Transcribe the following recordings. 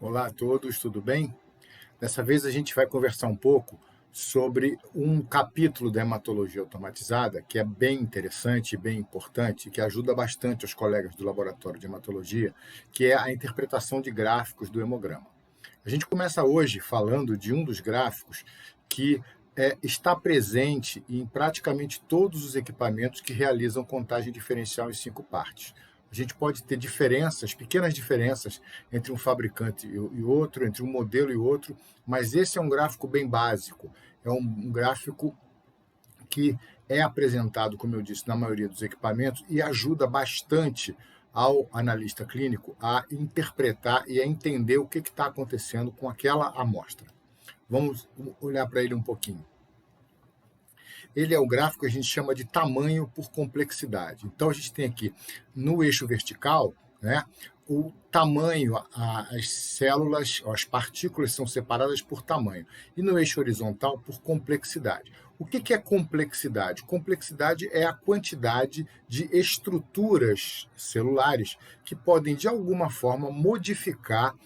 Olá a todos, tudo bem? Dessa vez a gente vai conversar um pouco sobre um capítulo da hematologia automatizada que é bem interessante e bem importante, que ajuda bastante os colegas do laboratório de hematologia, que é a interpretação de gráficos do hemograma. A gente começa hoje falando de um dos gráficos que está presente em praticamente todos os equipamentos que realizam contagem diferencial em 5 partes. A gente pode ter diferenças, pequenas diferenças entre um fabricante e outro, entre um modelo e outro, mas esse é um gráfico bem básico. É um gráfico que é apresentado, como eu disse, na maioria dos equipamentos e ajuda bastante ao analista clínico a interpretar e a entender o que está acontecendo com aquela amostra. Vamos olhar para ele um pouquinho. Ele é o gráfico que a gente chama de tamanho por complexidade. Então, a gente tem aqui no eixo vertical, né, o tamanho, as células, as partículas são separadas por tamanho. E no eixo horizontal, por complexidade. O que é complexidade? Complexidade é a quantidade de estruturas celulares que podem, de alguma forma, modificar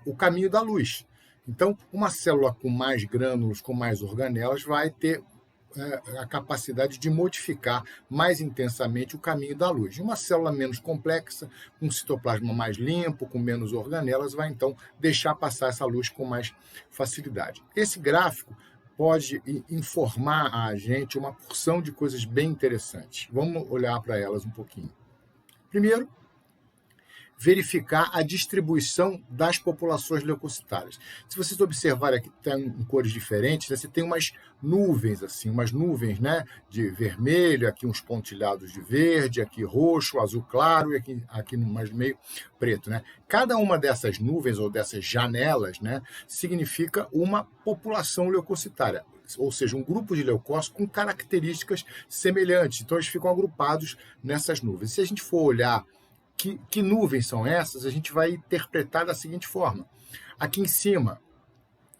o caminho da luz. Então, uma célula com mais grânulos, com mais organelas, vai ter a capacidade de modificar mais intensamente o caminho da luz. Uma célula menos complexa, um citoplasma mais limpo, com menos organelas, vai então deixar passar essa luz com mais facilidade. Esse gráfico pode informar a gente uma porção de coisas bem interessantes. Vamos olhar para elas um pouquinho. Primeiro, verificar a distribuição das populações leucocitárias. Se vocês observarem aqui, tem em cores diferentes, né, você tem umas nuvens, assim, né, de vermelho, aqui uns pontilhados de verde, aqui roxo, azul claro e aqui mais meio preto. Né? Cada uma dessas nuvens ou dessas janelas, né, significa uma população leucocitária, ou seja, um grupo de leucócitos com características semelhantes. Então, eles ficam agrupados nessas nuvens. Se a gente for olhar que nuvens são essas, a gente vai interpretar da seguinte forma. Aqui em cima,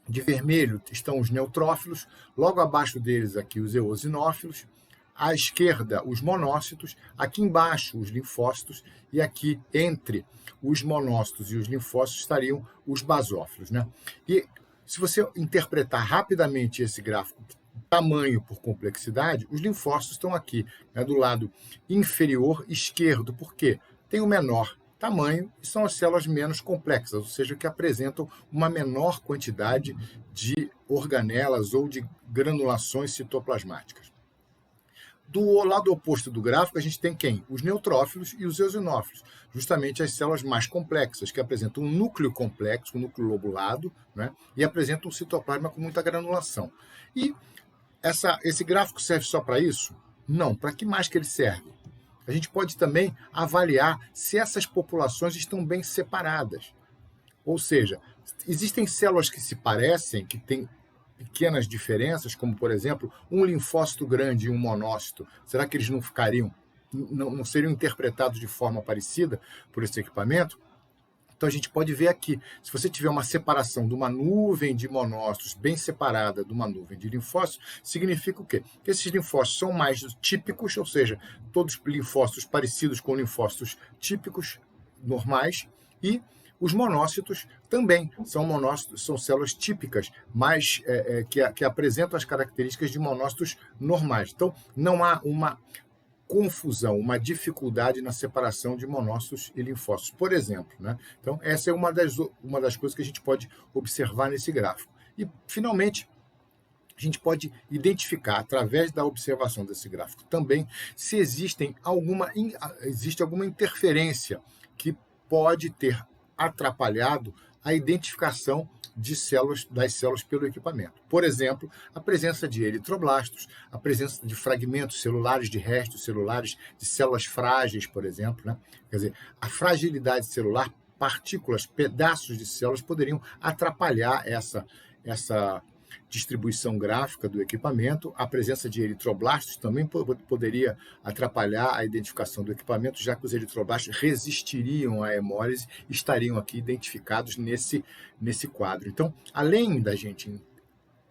de vermelho, estão os neutrófilos, logo abaixo deles aqui os eosinófilos, à esquerda os monócitos, aqui embaixo os linfócitos e aqui entre os monócitos e os linfócitos estariam os basófilos. Né? E se você interpretar rapidamente esse gráfico, tamanho por complexidade, os linfócitos estão aqui, né, do lado inferior esquerdo. Por quê? Tem o menor tamanho e são as células menos complexas, ou seja, que apresentam uma menor quantidade de organelas ou de granulações citoplasmáticas. Do lado oposto do gráfico, a gente tem quem? Os neutrófilos e os eosinófilos, justamente as células mais complexas, que apresentam um núcleo complexo, um núcleo lobulado, né, e apresentam um citoplasma com muita granulação. E esse gráfico serve só para isso? Não. Para que mais que ele serve? A gente pode também avaliar se essas populações estão bem separadas. Ou seja, existem células que se parecem, que têm pequenas diferenças, como, por exemplo, um linfócito grande e um monócito. Será que eles não seriam interpretados de forma parecida por esse equipamento? Então, a gente pode ver aqui, se você tiver uma separação de uma nuvem de monócitos bem separada de uma nuvem de linfócitos, significa o quê? Que esses linfócitos são mais típicos, ou seja, todos linfócitos parecidos com linfócitos típicos, normais, e os monócitos também são células típicas, mas que apresentam as características de monócitos normais. Então, não há uma confusão, uma dificuldade na separação de monócitos e linfócitos, por exemplo. Né? Então, essa é uma das coisas que a gente pode observar nesse gráfico. E, finalmente, a gente pode identificar, através da observação desse gráfico também, se existe alguma interferência que pode ter atrapalhado a identificação das células pelo equipamento. Por exemplo, a presença de eritroblastos, a presença de fragmentos celulares, de restos celulares, de células frágeis, por exemplo. Né? Quer dizer, a fragilidade celular, partículas, pedaços de células poderiam atrapalhar essa distribuição gráfica do equipamento. A presença de eritroblastos também poderia atrapalhar a identificação do equipamento, já que os eritroblastos resistiriam à hemólise e estariam aqui identificados nesse quadro. Então, além da gente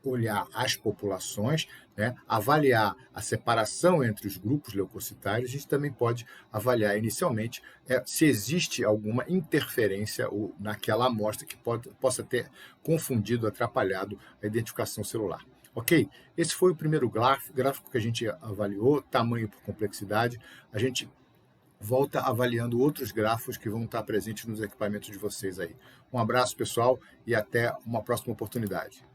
olhar as populações, né, avaliar a separação entre os grupos leucocitários. A gente também pode avaliar inicialmente se existe alguma interferência naquela amostra que possa ter confundido, atrapalhado a identificação celular. Ok? Esse foi o primeiro gráfico que a gente avaliou, tamanho por complexidade. A gente volta avaliando outros gráficos que vão estar presentes nos equipamentos de vocês aí. Um abraço, pessoal, e até uma próxima oportunidade.